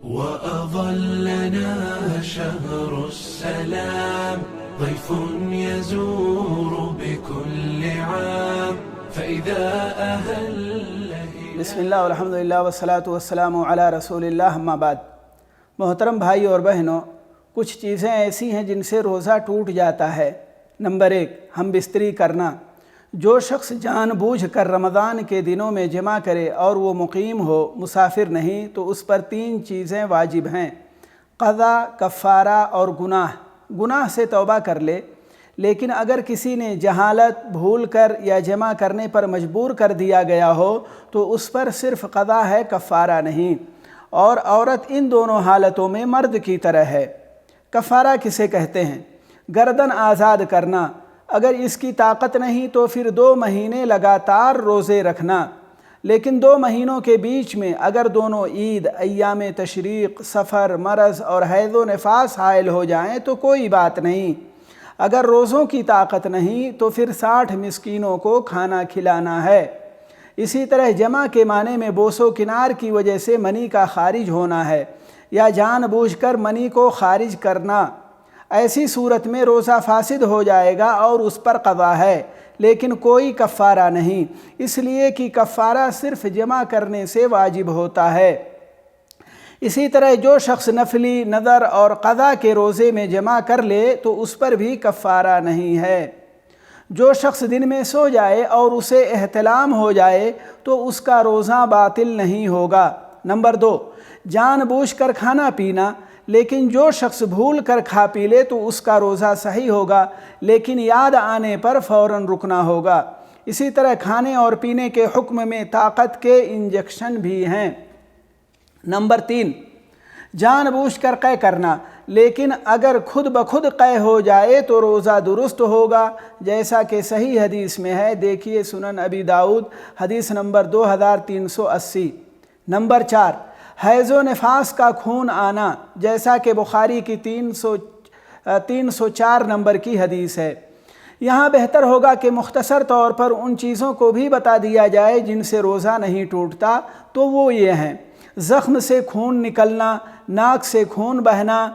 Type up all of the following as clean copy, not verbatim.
وأظلنا شهر السلام ضيف يزور بكل عام فإذا أهل. بسم اللہ والحمد للہ والصلاة والسلام علی رسول اللہ اما بعد. محترم بھائی اور بہنوں، کچھ چیزیں ایسی ہیں جن سے روزہ ٹوٹ جاتا ہے. نمبر 1، ہم بستری کرنا. جو شخص جان بوجھ کر رمضان کے دنوں میں جمع کرے اور وہ مقیم ہو، مسافر نہیں، تو اس پر 3 چیزیں واجب ہیں: قضا، کفارہ اور گناہ. گناہ سے توبہ کر لے، لیکن اگر کسی نے جہالت، بھول کر یا جمع کرنے پر مجبور کر دیا گیا ہو تو اس پر صرف قضا ہے، کفارہ نہیں. اور عورت ان دونوں حالتوں میں مرد کی طرح ہے. کفارہ کسے کہتے ہیں؟ گردن آزاد کرنا. اگر اس کی طاقت نہیں تو پھر 2 مہینے لگاتار روزے رکھنا. لیکن 2 مہینوں کے بیچ میں اگر دونوں عید، ایام تشریق، سفر، مرض اور حیض و نفاس حائل ہو جائیں تو کوئی بات نہیں. اگر روزوں کی طاقت نہیں تو پھر 60 مسکینوں کو کھانا کھلانا ہے. اسی طرح جمع کے معنی میں بوس و کنار کی وجہ سے منی کا خارج ہونا ہے یا جان بوجھ کر منی کو خارج کرنا. ایسی صورت میں روزہ فاسد ہو جائے گا اور اس پر قضا ہے، لیکن کوئی کفارہ نہیں، اس لیے کہ کفارہ صرف جمع کرنے سے واجب ہوتا ہے. اسی طرح جو شخص نفلی، نذر اور قضا کے روزے میں جمع کر لے تو اس پر بھی کفارہ نہیں ہے. جو شخص دن میں سو جائے اور اسے احتلام ہو جائے تو اس کا روزہ باطل نہیں ہوگا. نمبر 2، جان بوجھ کر کھانا پینا. لیکن جو شخص بھول کر کھا پی لے تو اس کا روزہ صحیح ہوگا، لیکن یاد آنے پر فوراً رکنا ہوگا. اسی طرح کھانے اور پینے کے حکم میں طاقت کے انجیکشن بھی ہیں. نمبر 3، جان بوجھ کر قے کرنا. لیکن اگر خود بخود قے ہو جائے تو روزہ درست ہوگا، جیسا کہ صحیح حدیث میں ہے. دیکھیے سنن ابی داؤد حدیث نمبر 2380. نمبر 4، حیض و نفاس کا خون آنا، جیسا کہ بخاری کی 304 نمبر کی حدیث ہے. یہاں بہتر ہوگا کہ مختصر طور پر ان چیزوں کو بھی بتا دیا جائے جن سے روزہ نہیں ٹوٹتا. تو وہ یہ ہیں: زخم سے خون نکلنا، ناک سے خون بہنا،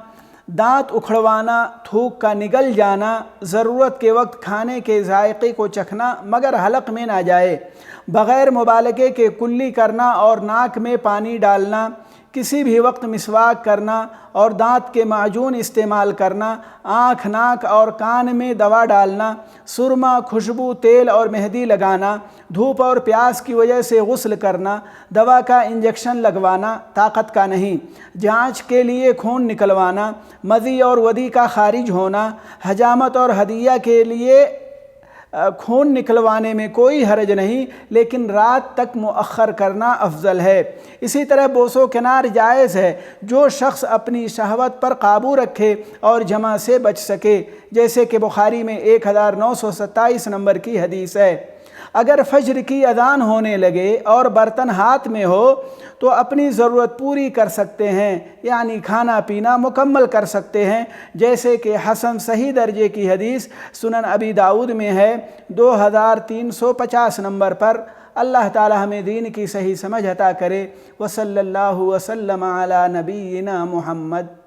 دانت اکھڑوانا، تھوک کا نگل جانا، ضرورت کے وقت کھانے کے ذائقے کو چکھنا مگر حلق میں نہ جائے، بغیر مبالغے کے کلی کرنا اور ناک میں پانی ڈالنا، کسی بھی وقت مسواک کرنا اور دانت کے معجون استعمال کرنا، آنکھ، ناک اور کان میں دوا ڈالنا، سرما، خوشبو، تیل اور مہندی لگانا، دھوپ اور پیاس کی وجہ سے غسل کرنا، دوا کا انجیکشن لگوانا، طاقت کا نہیں، جانچ کے لیے خون نکلوانا، مذی اور ودی کا خارج ہونا، حجامت اور ہدیہ کے لیے خون نکلوانے میں کوئی حرج نہیں، لیکن رات تک مؤخر کرنا افضل ہے. اسی طرح بوس و کنار جائز ہے، جو شخص اپنی شہوت پر قابو رکھے اور جمع سے بچ سکے، جیسے کہ بخاری میں 1927 نمبر کی حدیث ہے. اگر فجر کی اذان ہونے لگے اور برتن ہاتھ میں ہو تو اپنی ضرورت پوری کر سکتے ہیں، یعنی کھانا پینا مکمل کر سکتے ہیں، جیسے کہ حسن صحیح درجے کی حدیث سنن ابی داؤد میں ہے 2350 نمبر پر. اللہ تعالی ہمیں دین کی صحیح سمجھ عطا کرے. وصلی اللہ وسلم علی نبینا محمد.